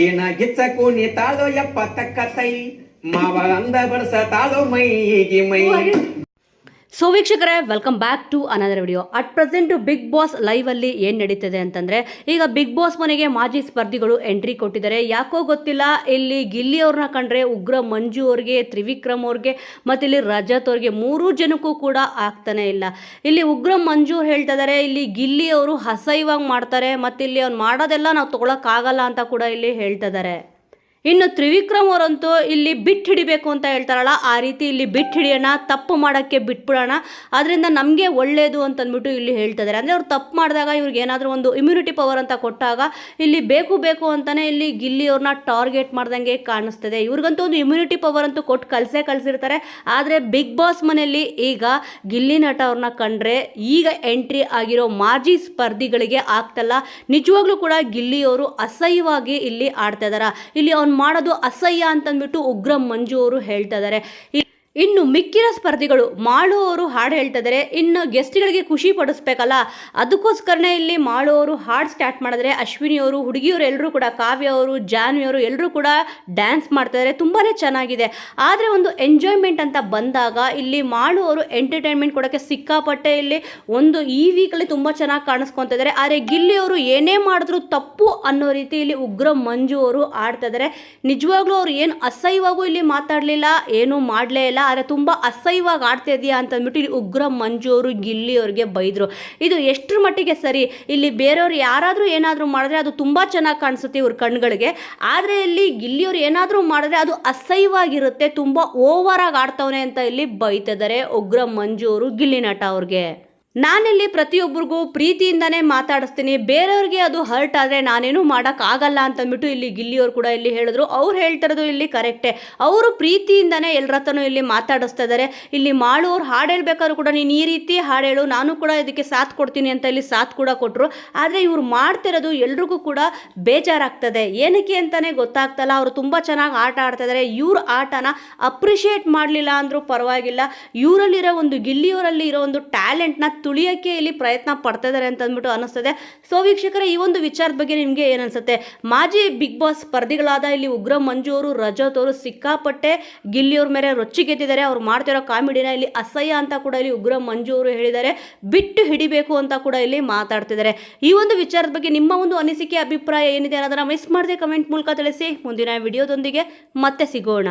ಏನ ಗಿಚ್ಚಕು ನೀ ತಾಳೋ ಯಪ್ಪ ತಕ್ಕತೈ ಮಾವ ಅಂದ ಬಡಸ ತಾಳೋ ಮೈಗೆ ಮೈ. ಸೊ ವೀಕ್ಷಕರೇ, welcome back to another video. At present big boss ಲೈವಲ್ಲಿ ಏನು ನಡೀತಿದೆ ಅಂತಂದರೆ, ಈಗ ಬಿಗ್ ಬಾಸ್ ಮನೆಗೆ ಮಾಜಿ ಸ್ಪರ್ಧಿಗಳು ಎಂಟ್ರಿ ಕೊಟ್ಟಿದ್ದಾರೆ. ಯಾಕೋ ಗೊತ್ತಿಲ್ಲ, ಇಲ್ಲಿ ಗಿಲ್ಲಿ ಅವ್ರನ್ನ ಕಂಡ್ರೆ ಉಗ್ರ ಮಂಜು ಅವ್ರಿಗೆ, ತ್ರಿವಿಕ್ರಮ್ ಅವ್ರಿಗೆ ಮತ್ತು ಇಲ್ಲಿ ರಜತ್ ಅವ್ರಿಗೆ 3 ಜನಕ್ಕೂ ಕೂಡ ಆಗ್ತಾನೆ ಇಲ್ಲ. ಇಲ್ಲಿ ಉಗ್ರ ಮಂಜು ಹೇಳ್ತಾ ಇದ್ದಾರೆ, ಇಲ್ಲಿ ಗಿಲ್ಲಿ ಅವರು ಅಸಹ್ಯವಾಗಿ ಮಾಡ್ತಾರೆ ಮತ್ತು ಇಲ್ಲಿ ಅವ್ನು ಮಾಡೋದೆಲ್ಲ ನಾವು ತೊಗೊಳಕ್ಕಾಗಲ್ಲ ಅಂತ ಕೂಡ ಇಲ್ಲಿ ಹೇಳ್ತಾ ಇದ್ದಾರೆ. ಇನ್ನು ತ್ರಿವಿಕ್ರಮ್ ಅವರಂತೂ ಇಲ್ಲಿ ಬಿಟ್ಟು ಹಿಡಿಬೇಕು ಅಂತ ಹೇಳ್ತಾರಲ್ಲ, ಆ ರೀತಿ ಇಲ್ಲಿ ಬಿಟ್ಟು ಹಿಡಿಯೋಣ, ತಪ್ಪು ಮಾಡೋಕ್ಕೆ ಬಿಟ್ಬಿಡೋಣ, ಅದರಿಂದ ನಮಗೆ ಒಳ್ಳೆಯದು ಅಂತಂದ್ಬಿಟ್ಟು ಇಲ್ಲಿ ಹೇಳ್ತಾ ಇದ್ದಾರೆ. ಅಂದರೆ ಅವ್ರು ತಪ್ಪು ಮಾಡಿದಾಗ ಇವ್ರಿಗೆ ಏನಾದರೂ ಒಂದು ಇಮ್ಯುನಿಟಿ ಪವರ್ ಅಂತ ಕೊಟ್ಟಾಗ ಇಲ್ಲಿ ಬೇಕು ಅಂತಲೇ ಇಲ್ಲಿ ಗಿಲ್ಲಿ ಅವ್ರನ್ನ ಟಾರ್ಗೆಟ್ ಮಾಡ್ದಂಗೆ ಕಾಣಿಸ್ತದೆ. ಇವ್ರಿಗಂತೂ ಒಂದು ಇಮ್ಯುನಿಟಿ ಪವರ್ ಅಂತೂ ಕೊಟ್ಟು ಕಳಿಸಿರ್ತಾರೆ. ಆದರೆ ಬಿಗ್ ಬಾಸ್ ಮನೆಯಲ್ಲಿ ಈಗ ಗಿಲ್ಲಿ ನಟ ಅವ್ರನ್ನ ಕಂಡ್ರೆ ಈಗ ಎಂಟ್ರಿ ಆಗಿರೋ ಮಾಜಿ ಸ್ಪರ್ಧಿಗಳಿಗೆ ಆಗ್ತಲ್ಲ. ನಿಜವಾಗ್ಲೂ ಕೂಡ ಗಿಲ್ಲಿ ಅವರು ಅಸಹ್ಯವಾಗಿ ಇಲ್ಲಿ ಆಡ್ತಾ ಇದ್ದಾರೆ. ಇಲ್ಲಿ ಅವ್ನು ಮಾಡೋದು ಅಸಹ್ಯ ಅಂತಂದ್ಬಿಟ್ಟು ಉಗ್ರ ಮಂಜು ಅವರು ಹೇಳ್ತಾ ಇದ್ದಾರೆ. ಇನ್ನು ಮಿಕ್ಕಿನ ಸ್ಪರ್ಧಿಗಳು ಮಾಳು ಅವರು ಹಾಡು ಹೇಳ್ತಾ ಇದ್ದಾರೆ. ಇನ್ನು ಗೆಸ್ಟ್ಗಳಿಗೆ ಖುಷಿ ಪಡಿಸ್ಬೇಕಲ್ಲ, ಅದಕ್ಕೋಸ್ಕರನೇ ಇಲ್ಲಿ ಮಾಳು ಅವರು ಹಾಡು ಸ್ಟಾರ್ಟ್ ಮಾಡಿದ್ರೆ ಅಶ್ವಿನಿ ಅವರು, ಹುಡುಗಿಯವರು ಎಲ್ಲರೂ ಕೂಡ, ಕಾವ್ಯ ಅವರು, ಜಾನ್ವಿ ಅವರು ಎಲ್ಲರೂ ಕೂಡ ಡ್ಯಾನ್ಸ್ ಮಾಡ್ತಾ ಇದ್ದಾರೆ. ತುಂಬಾ ಚೆನ್ನಾಗಿದೆ. ಆದರೆ ಒಂದು ಎಂಜಾಯ್ಮೆಂಟ್ ಅಂತ ಬಂದಾಗ ಇಲ್ಲಿ ಮಾಳು ಅವರು ಎಂಟರ್ಟೈನ್ಮೆಂಟ್ ಕೊಡೋಕ್ಕೆ ಸಿಕ್ಕಾಪಟ್ಟೆ ಇಲ್ಲಿ ಈ ವೀಕಲ್ಲಿ ತುಂಬ ಚೆನ್ನಾಗಿ ಕಾಣಿಸ್ಕೊತಾ ಇದ್ದಾರೆ. ಆದರೆ ಗಿಲ್ಲಿ ಅವರು ಏನೇ ಮಾಡಿದ್ರು ತಪ್ಪು ಅನ್ನೋ ರೀತಿ ಇಲ್ಲಿ ಉಗ್ರ ಮಂಜು ಅವರು ಆಡ್ತಾ ಇದ್ದಾರೆ. ನಿಜವಾಗ್ಲೂ ಅವ್ರು ಏನು ಅಸಹ್ಯವಾಗೂ ಇಲ್ಲಿ ಮಾತಾಡಲಿಲ್ಲ, ಏನೂ ಮಾಡಲೇ ಇಲ್ಲ. ಆದರೆ ತುಂಬ ಅಸಹ್ಯವಾಗಿ ಆಡ್ತಾ ಇದೆಯಾ ಅಂತಂದ್ಬಿಟ್ಟು ಇಲ್ಲಿ ಉಗ್ರ ಮಂಜು ಅವರು ಗಿಲ್ಲಿ ಅವ್ರಿಗೆ ಬೈದರು. ಇದು ಎಷ್ಟರ ಮಟ್ಟಿಗೆ ಸರಿ? ಇಲ್ಲಿ ಬೇರೆಯವ್ರು ಯಾರಾದರೂ ಏನಾದರೂ ಮಾಡಿದ್ರೆ ಅದು ತುಂಬ ಚೆನ್ನಾಗಿ ಕಾಣಿಸುತ್ತೆ ಇವ್ರ ಕಣ್ಗಳಿಗೆ. ಆದರೆ ಇಲ್ಲಿ ಗಿಲ್ಲಿಯವ್ರು ಏನಾದರೂ ಮಾಡಿದ್ರೆ ಅದು ಅಸಹ್ಯವಾಗಿರುತ್ತೆ, ತುಂಬ ಓವರಾಗಿ ಆಡ್ತವನೆ ಅಂತ ಇಲ್ಲಿ ಬೈತಿದ್ದಾರೆ ಉಗ್ರ ಮಂಜು ಅವರು ಗಿಲ್ಲಿ ನಟ ಅವ್ರಿಗೆ. ನಾನಿಲ್ಲಿ ಪ್ರತಿಯೊಬ್ಬರಿಗೂ ಪ್ರೀತಿಯಿಂದನೇ ಮಾತಾಡಿಸ್ತೀನಿ, ಬೇರೆಯವ್ರಿಗೆ ಅದು ಹರ್ಟ್ ಆದರೆ ನಾನೇನು ಮಾಡೋಕ್ಕಾಗಲ್ಲ ಅಂತಂದ್ಬಿಟ್ಟು ಇಲ್ಲಿ ಗಿಲ್ಲಿಯವರು ಕೂಡ ಇಲ್ಲಿ ಹೇಳಿದ್ರು. ಅವ್ರು ಹೇಳ್ತಿರೋದು ಇಲ್ಲಿ ಕರೆಕ್ಟೇ. ಅವರು ಪ್ರೀತಿಯಿಂದನೇ ಎಲ್ಲರತ್ರನೂ ಇಲ್ಲಿ ಮಾತಾಡಿಸ್ತಾ ಇದ್ದಾರೆ. ಇಲ್ಲಿ ಮಾಡೋರು ಹಾಡು ಹೇಳ್ಬೇಕಾದ್ರೂ ಕೂಡ ನೀನು ಈ ರೀತಿ ಹಾಡು ಹೇಳು, ನಾನು ಕೂಡ ಇದಕ್ಕೆ ಸಾಥ್ ಕೊಡ್ತೀನಿ ಅಂತ ಇಲ್ಲಿ ಸಾಥ್ ಕೂಡ ಕೊಟ್ಟರು. ಆದರೆ ಇವ್ರು ಮಾಡ್ತಿರೋದು ಎಲ್ರಿಗೂ ಕೂಡ ಬೇಜಾರಾಗ್ತದೆ. ಏನಕ್ಕೆ ಅಂತಲೇ ಗೊತ್ತಾಗ್ತಲ್ಲ. ಅವರು ತುಂಬ ಚೆನ್ನಾಗಿ ಆಟ ಆಡ್ತಾ ಇದ್ದಾರೆ. ಇವ್ರ ಆಟನ ಅಪ್ರಿಷಿಯೇಟ್ ಮಾಡಲಿಲ್ಲ ಅಂದರೂ ಪರವಾಗಿಲ್ಲ. ಇವರಲ್ಲಿರೋ ಒಂದು ಗಿಲ್ಲಿಯವರಲ್ಲಿ ಇರೋ ಒಂದು ಟ್ಯಾಲೆಂಟ್ನ ತುಳಿಯೋಕ್ಕೆ ಇಲ್ಲಿ ಪ್ರಯತ್ನ ಪಡ್ತಾ ಇದ್ದಾರೆ ಅಂತ ಅಂದ್ಬಿಟ್ಟು ಅನ್ನಿಸ್ತದೆ. ಸೊ ವೀಕ್ಷಕರೇ, ಈ ಒಂದು ವಿಚಾರದ ಬಗ್ಗೆ ನಿಮಗೆ ಏನು ಅನಿಸುತ್ತೆ? ಮಾಜಿ ಬಿಗ್ ಬಾಸ್ ಸ್ಪರ್ಧಿಗಳಾದ ಇಲ್ಲಿ ಉಗ್ರ ಮಂಜು ಅವರು, ರಜತ್ ಅವರು ಸಿಕ್ಕಾಪಟ್ಟೆ ಗಿಲ್ಲಿಯವ್ರ ಮೇಲೆ ರೊಚ್ಚಿಗೆತ್ತಿದ್ದಾರೆ. ಅವ್ರು ಮಾಡ್ತಿರೋ ಕಾಮಿಡಿನ ಇಲ್ಲಿ ಅಸಹ್ಯ ಅಂತ ಕೂಡ ಇಲ್ಲಿ ಉಗ್ರ ಮಂಜು ಅವರು ಹೇಳಿದ್ದಾರೆ. ಬಿಟ್ಟು ಹಿಡಿಬೇಕು ಅಂತ ಕೂಡ ಇಲ್ಲಿ ಮಾತಾಡ್ತಿದ್ದಾರೆ. ಈ ಒಂದು ವಿಚಾರದ ಬಗ್ಗೆ ನಿಮ್ಮ ಒಂದು ಅನಿಸಿಕೆ, ಅಭಿಪ್ರಾಯ ಏನಿದೆ ಅನ್ನೋದನ್ನ ಮಿಸ್ ಮಾಡದೆ ಕಮೆಂಟ್ ಮೂಲಕ ತಿಳಿಸಿ. ಮುಂದಿನ ವಿಡಿಯೋದೊಂದಿಗೆ ಮತ್ತೆ ಸಿಗೋಣ.